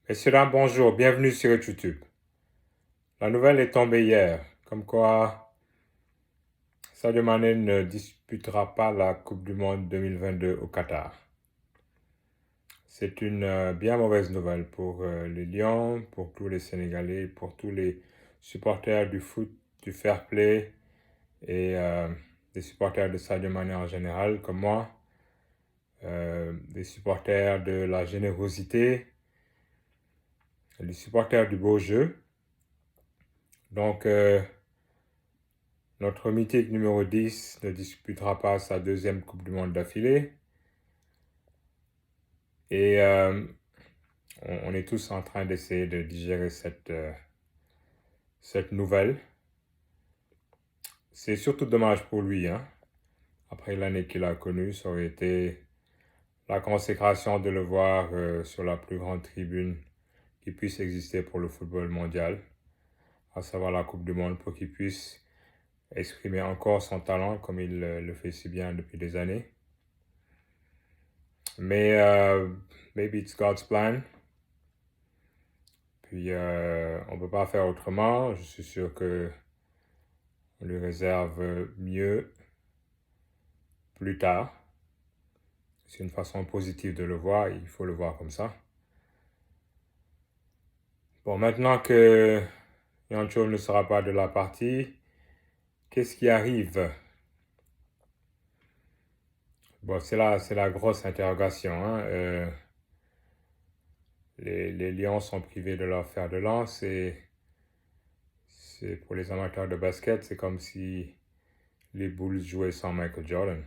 Messieurs, dames, bonjour, bienvenue sur YouTube. La nouvelle est tombée hier, comme quoi Sadio Mané ne disputera pas la Coupe du Monde 2022 au Qatar. C'est une bien mauvaise nouvelle pour les Lions, pour tous les Sénégalais, pour tous les supporters du foot, du fair play et des supporters de Sadio Mané en général, comme moi, des supporters de la générosité, des supporters du beau jeu. Donc, notre mythique numéro 10 ne disputera pas sa deuxième Coupe du Monde d'affilée. Et on est tous en train d'essayer de digérer cette nouvelle. C'est surtout dommage pour lui, hein. Après l'année qu'il a connue, ça aurait été la consécration de le voir sur la plus grande tribune qui puisse exister pour le football mondial, à savoir la Coupe du Monde, pour qu'il puisse exprimer encore son talent comme il le fait si bien depuis des années. Mais maybe it's God's plan. Puis on ne peut pas faire autrement. Je suis sûr que on lui réserve mieux plus tard. C'est une façon positive de le voir. Il faut le voir comme ça. Bon, maintenant que Yancho ne sera pas de la partie, qu'est-ce qui arrive? Bon, c'est la grosse interrogation, hein. Les Lions sont privés de leur fer de lance et c'est pour les amateurs de basket, c'est comme si les Bulls jouaient sans Michael Jordan.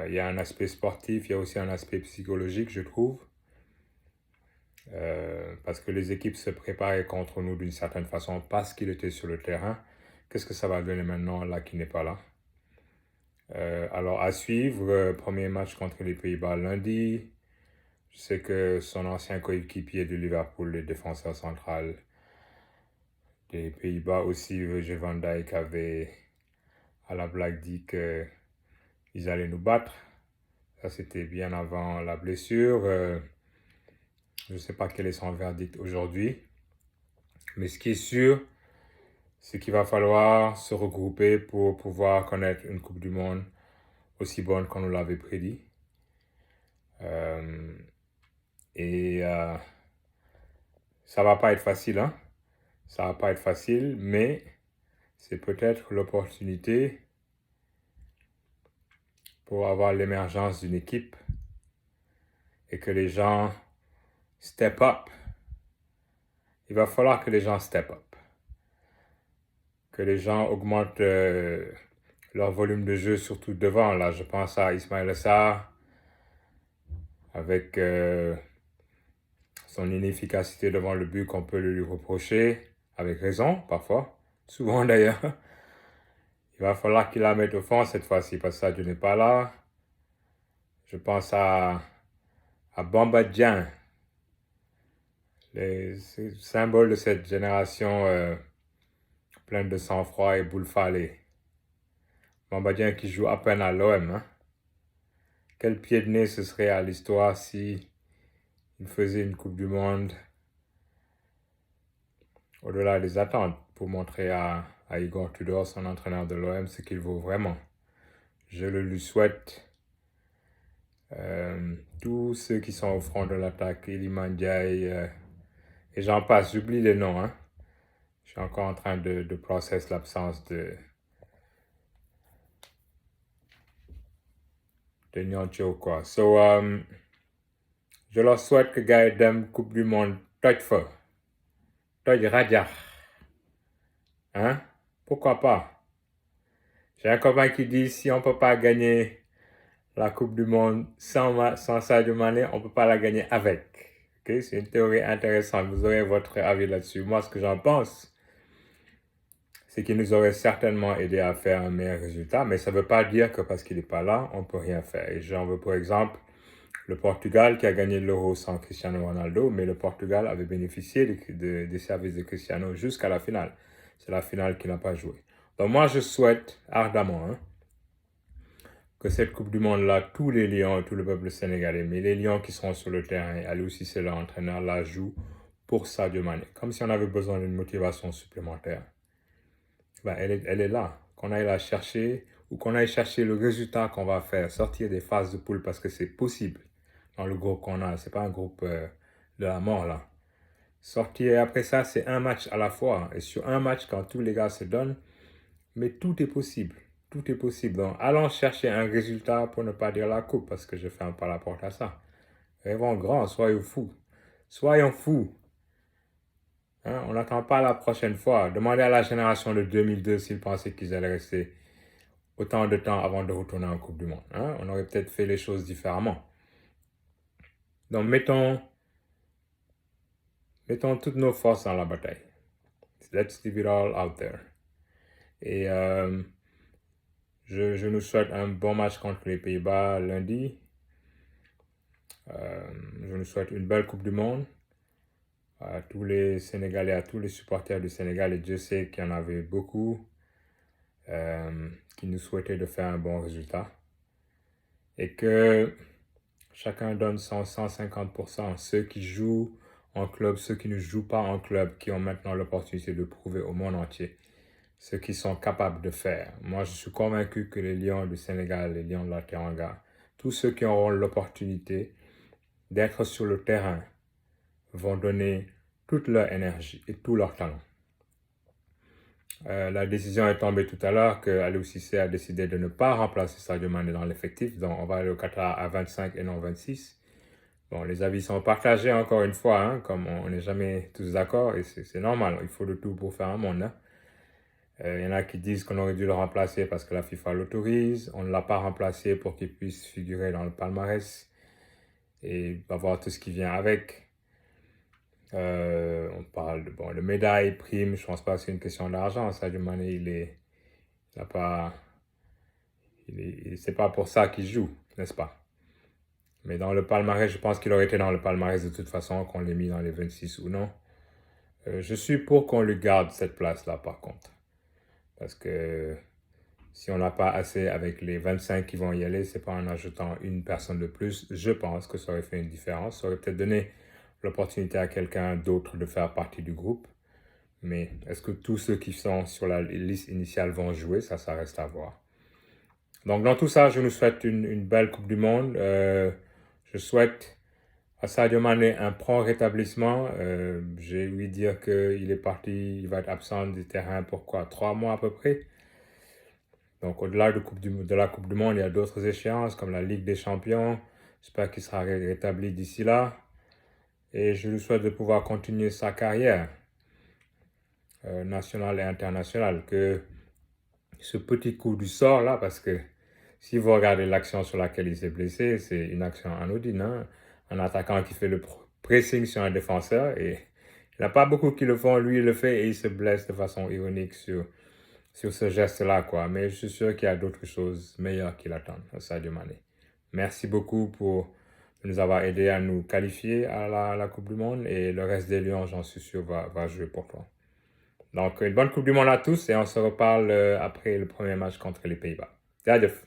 Il y a un aspect sportif, il y a aussi un aspect psychologique, je trouve. Parce que les équipes se préparaient contre nous d'une certaine façon parce qu'il était sur le terrain. Qu'est-ce que ça va donner maintenant là qu'il n'est pas là? Alors à suivre, premier match contre les Pays-Bas lundi. Je sais que son ancien coéquipier de Liverpool, le défenseur central des Pays-Bas aussi, Virgil van Dijk, avait à la blague dit qu'ils allaient nous battre. Ça, c'était bien avant la blessure. Je ne sais pas quel est son verdict aujourd'hui. Mais ce qui est sûr, c'est qu'il va falloir se regrouper pour pouvoir connaître une Coupe du Monde aussi bonne qu'on nous l'avait prédit. Et ça va pas être facile, hein. Ça va pas être facile, mais c'est peut-être l'opportunité pour avoir l'émergence d'une équipe et que les gens step up. Il va falloir que les gens step up. Que les gens augmentent leur volume de jeu, surtout devant. Là, je pense à Ismaïla Sarr avec son inefficacité devant le but qu'on peut lui reprocher, avec raison parfois, souvent d'ailleurs. Il va falloir qu'il la mette au fond cette fois-ci parce que Sadio n'est pas là. Je pense à Bamba Dieng, les symboles de cette génération pleine de sang-froid et boule falée. Bamba Dieng qui joue à peine à l'OM, hein. Quel pied de nez ce serait à l'histoire si il faisait une Coupe du Monde au-delà des attentes pour montrer à Igor Tudor, son entraîneur de l'OM, ce qu'il vaut vraiment. Je le lui souhaite. Tous ceux qui sont au front de l'attaque, Iliman Ndiaye, et j'en passe, j'oublie les noms, hein. Je suis encore en train de process l'absence de Nyancho, quoi. So, je leur souhaite que gars dem Coupe du Monde toj fa, toj rajax, hein. Pourquoi pas? J'ai un copain qui dit si on peut pas gagner la Coupe du Monde sans Sadio Mané, on peut pas la gagner avec. Okay? C'est une théorie intéressante. Vous aurez votre avis là-dessus. Moi, ce que j'en pense, c'est qu'il nous aurait certainement aidé à faire un meilleur résultat, mais ça ne veut pas dire que parce qu'il n'est pas là, on ne peut rien faire. Et j'en veux pour exemple le Portugal qui a gagné l'Euro sans Cristiano Ronaldo, mais le Portugal avait bénéficié des services de Cristiano jusqu'à la finale. C'est la finale qu'il n'a pas joué. Donc moi, je souhaite ardemment que cette Coupe du Monde-là, tous les Lions, tout le peuple sénégalais, mais les Lions qui seront sur le terrain, Aliou Cissé, leur entraîneur, la joue pour Sadio Mané. Comme si on avait besoin d'une motivation supplémentaire. Ben, elle est là. Qu'on aille la chercher ou qu'on aille chercher le résultat qu'on va faire, sortir des phases de poule parce que c'est possible dans le groupe qu'on a. C'est pas un groupe de la mort là. Sortir et après ça, c'est un match à la fois. Et sur un match, quand tous les gars se donnent, mais tout est possible. Tout est possible. Donc, allons chercher un résultat pour ne pas dire la coupe parce que je ferme pas la porte à ça. Rêvons grand, soyons fous. Soyons fous. Hein, on n'attend pas la prochaine fois. Demandez à la génération de 2002 s'ils pensaient qu'ils allaient rester autant de temps avant de retourner en Coupe du Monde. Hein? On aurait peut-être fait les choses différemment. Donc, mettons toutes nos forces dans la bataille. Let's leave it all out there. Et je nous souhaite un bon match contre les Pays-Bas lundi. Je nous souhaite une belle Coupe du Monde à tous les Sénégalais, à tous les supporters du Sénégal. Et Dieu sait qu'il y en avait beaucoup qui nous souhaitaient de faire un bon résultat. Et que chacun donne son 150%. Ceux qui jouent en club, ceux qui ne jouent pas en club, qui ont maintenant l'opportunité de prouver au monde entier ce qu'ils sont capables de faire. Moi, je suis convaincu que les Lions du Sénégal, les Lions de la Teranga, tous ceux qui auront l'opportunité d'être sur le terrain vont donner toute leur énergie et tout leur talent. La décision est tombée tout à l'heure que Aliou Cissé a décidé de ne pas remplacer Sadio Mané dans l'effectif. Donc, on va aller au Qatar à 25 et non 26. Bon, les avis sont partagés encore une fois, hein, comme on n'est jamais tous d'accord, et c'est normal, il faut de tout pour faire un monde. Hein. Il y en a qui disent qu'on aurait dû le remplacer parce que la FIFA l'autorise. On ne l'a pas remplacé pour qu'il puisse figurer dans le palmarès et avoir tout ce qui vient avec. On parle de médailles, primes. Je pense pas que c'est une question d'argent. Sadio Mané, c'est pas pour ça qu'il joue, n'est-ce pas? Mais dans le palmarès, je pense qu'il aurait été dans le palmarès de toute façon, qu'on l'ait mis dans les 26 ou non. Je suis pour qu'on lui garde cette place-là, par contre. Parce que si on n'a pas assez avec les 25 qui vont y aller, c'est pas en ajoutant une personne de plus. Je pense que ça aurait fait une différence. Ça aurait peut-être donné l'opportunité à quelqu'un d'autre de faire partie du groupe. Mais est-ce que tous ceux qui sont sur la liste initiale vont jouer? Ça reste à voir. Donc, dans tout ça, je nous souhaite une belle Coupe du Monde. Je souhaite à Sadio Mané un prompt rétablissement. J'ai ouï dire qu'il est parti, il va être absent du terrain pour 3 mois à peu près. Donc, au-delà de la Coupe du Monde, il y a d'autres échéances comme la Ligue des Champions. J'espère qu'il sera rétabli d'ici là. Et je lui souhaite de pouvoir continuer sa carrière nationale et internationale. Que ce petit coup du sort là, parce que si vous regardez l'action sur laquelle il s'est blessé, c'est une action anodine. Hein? Un attaquant qui fait le pressing sur un défenseur et il n'y en a pas beaucoup qui le font. Lui, il le fait et il se blesse de façon ironique sur ce geste-là, quoi. Mais je suis sûr qu'il y a d'autres choses meilleures qui l'attendent, Sadio Mané. Merci beaucoup pour nous avoir aidé à nous qualifier à la Coupe du Monde et le reste des Lions, j'en suis sûr, va jouer pour toi. Donc, une bonne Coupe du Monde à tous et on se reparle après le premier match contre les Pays-Bas. Jaajëf.